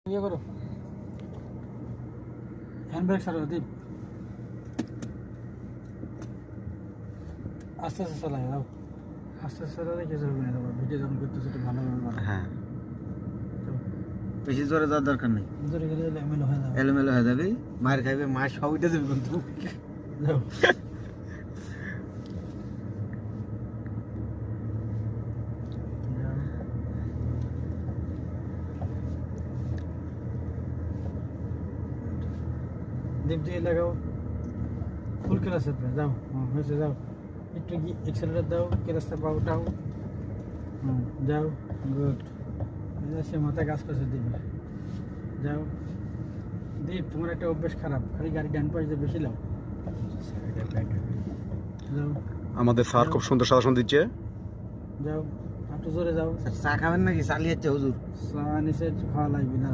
ইয়ে করো হ্যান্ডব্রেক ছাড়ো দীপ আস্তে আস্তে চালাই দাও আস্তে আস্তে চালালে কিছু হবে না ভিডিও যখন করতেছে একটু ভালোভাবে করো হ্যাঁ বেশি জোরে যাওয়ার দরকার নেই জোরে গেলে এলোমেলো হয়ে যাবে এলোমেলো হয়ে যাবে মায়ের খাইবে মায়ের সব উঠে যাবে কিন্তু যাও দীপ দিয়ে লাগাও ফুল ক্লাসে যাও হয়েছে যাও একটু এক্সেলারেট দাও ক্লাসটা পা উঠাও যাও গুড সে মাথায় কাজ করছে দিবে যাও দীপ তোমার একটা অভ্যাস খারাপ খালি গাড়ি ডান পাশে বেশি লাও যাও আমাদের স্যার খুব সুন্দর শাসন দিচ্ছে যাও একটু জোরে যাও চা খাবেন নাকি চালিয়ে যাচ্ছে হুজুর চা নিচে খাওয়া লাগবে না